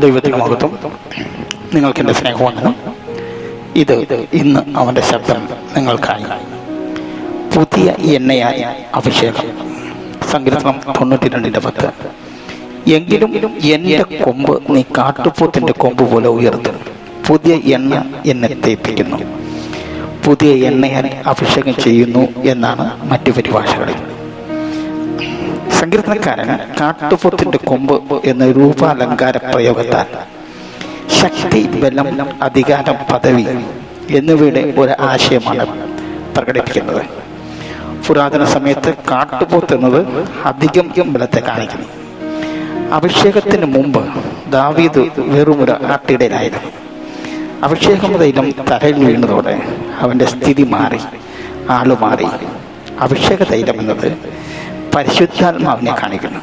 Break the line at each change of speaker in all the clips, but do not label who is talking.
ദൈവത്തിന് മഹത്വം. നിങ്ങൾക്കെൻ്റെ സ്നേഹമാണ്. ഇത് ഇന്ന് അവൻ്റെ ശബ്ദം നിങ്ങൾക്കായി. പുതിയ എണ്ണയായ അഭിഷേകം. സങ്കീർത്തനം 92:10. എങ്കിലും എൻ്റെ കൊമ്പ് നീ കാട്ടുപോത്തിൻ്റെ കൊമ്പ് പോലെ ഉയർത്തും, പുതിയ എണ്ണ എന്നെ തേപ്പിക്കുന്നു. പുതിയ എണ്ണയാൽ അഭിഷേകം ചെയ്യുന്നു എന്നാണ് മറ്റു പരിഭാഷകളിൽ. സങ്കീർത്തനക്കാരൻ കാട്ടുപോത്തിന്റെ കൊമ്പ് എന്ന രൂപാലങ്കാര പ്രയോഗത്താൽ ശക്തി, ബലം, അധികാരം, പദവി എന്നിവയുടെ ഒരു ആശയമാണ് പ്രകടിപ്പിക്കുന്നത്. പുരാതന സമയത്ത് കാട്ടുപോത്ത് എന്നത് അധികം ബലത്തെ കാണിക്കുന്നു. അഭിഷേകത്തിന് മുമ്പ് ദാവീദ് വെറുമൊരു ആട്ടിടയനായിരുന്നു. അഭിഷേകം തൈലം തലയിൽ വീണതോടെ അവന്റെ സ്ഥിതി മാറി, ആളുമാറി. അഭിഷേക തൈലം എന്നത് പരിശുദ്ധാത്മാവിനെ കാണിക്കുന്നു.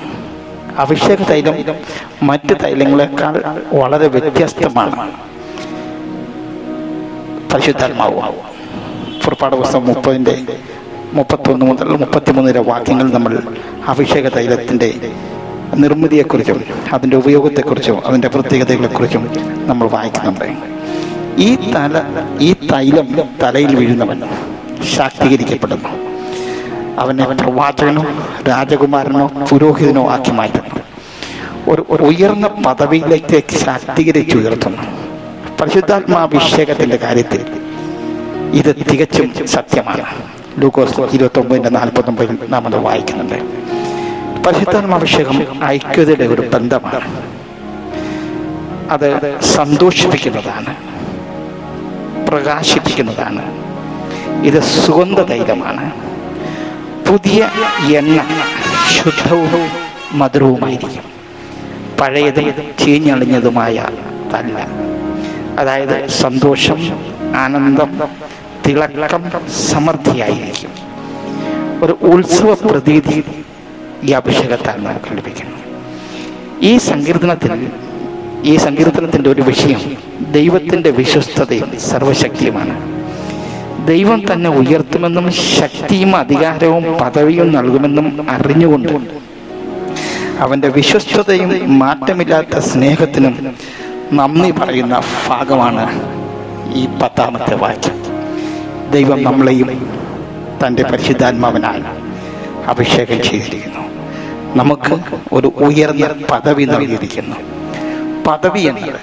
അഭിഷേക തൈലം മറ്റ് തൈലങ്ങളെക്കാൾ വളരെ വ്യത്യസ്തമാണ്. പരിശുദ്ധാത്മാവ്. പുറപ്പാട് പുസ്തകം 30:31 മുതൽ 33 വാക്യങ്ങൾ നമ്മൾ അഭിഷേക തൈലത്തിൻ്റെ നിർമ്മിതിയെക്കുറിച്ചും അതിൻ്റെ ഉപയോഗത്തെക്കുറിച്ചും അതിൻ്റെ പ്രത്യേകതകളെക്കുറിച്ചും നമ്മൾ വായിക്കുന്നുണ്ട്. ഈ തൈലം തലയിൽ വീഴുന്നവൻ ശാക്തീകരിക്കപ്പെടുന്നു. അവനെ പ്രവാചകനോ രാജകുമാരനോ പുരോഹിതനോ ആക്കി മാറ്റുന്നു. ഒരു ഉയർന്ന പദവിയിലേക്ക് ശാക്തീകരിച്ചുയർത്തുന്നു. പരിശുദ്ധാത്മാഭിഷേകത്തിന്റെ കാര്യത്തിൽ ഇത് തികച്ചും സത്യമാണ്. ലൂക്കോസ് 29:49 നാം അത് വായിക്കുന്നുണ്ട്. പരിശുദ്ധാത്മാഭിഷേകം ഐക്യതയുടെ ഒരു ബന്ധമാണ്. അത് സന്തോഷിപ്പിക്കുന്നതാണ്, പ്രകാശിപ്പിക്കുന്നതാണ്. ഇത് സുഗന്ധ തൈലമാണ്. പുതിയ എണ്ണ ശുദ്ധവും മധുരവുമായിരിക്കും. പഴയതും ചീഞ്ഞളിഞ്ഞതുമായ തല്ല. അതായത് സന്തോഷം, ആനന്ദം, തിളക്കം, സമൃദ്ധിയായിരിക്കും. ഒരു ഉത്സവ പ്രതീതി ഈ അഭിഷേകത്താൽ നമുക്ക് ലഭിക്കുന്നു. ഈ സങ്കീർത്തനത്തിന്റെ ഒരു വിഷയം ദൈവത്തിന്റെ വിശ്വസ്തതയും സർവശക്തിയുമാണ്. ദൈവം തന്നെ ഉയർത്തുമെന്നും ശക്തിയും അധികാരവും പദവിയും നൽകുമെന്നും അറിഞ്ഞുകൊണ്ട് അവന്റെ വിശ്വസ്തതയും മാറ്റമില്ലാത്ത സ്നേഹത്തിനും നന്ദി പറയുന്ന ഭാഗമാണ് ഈ 10ാമത്തെ വാക്യം. ദൈവം നമ്മളെയും തൻ്റെ പരിശുദ്ധാത്മാവിനാൽ അഭിഷേകം ചെയ്തിരിക്കുന്നു. നമുക്ക് ഒരു ഉയർന്ന പദവി നൽകിയിരിക്കുന്നു. പദവി എന്നത്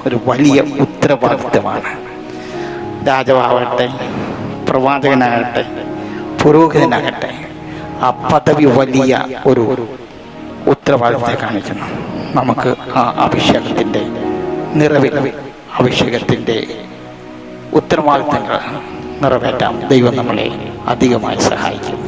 ഒരു വലിയ ഉത്തരവാദിത്വമാണ്. രാജാവാകട്ടെ, പ്രവാചകനാകട്ടെ, പുരോഹിതനാകട്ടെ, ആ പദവി വലിയ ഒരു ഉത്തരവാദിത്തത്തെ കാണിക്കുന്നു. നമുക്ക് ആ അഭിഷേകത്തിൻ്റെ നിറവിൽ അഭിഷേകത്തിൻ്റെ ഉത്തരവാദിത്തങ്ങൾ നിറവേറ്റാം. ദൈവം നമ്മളെ അധികമായി സഹായിക്കും.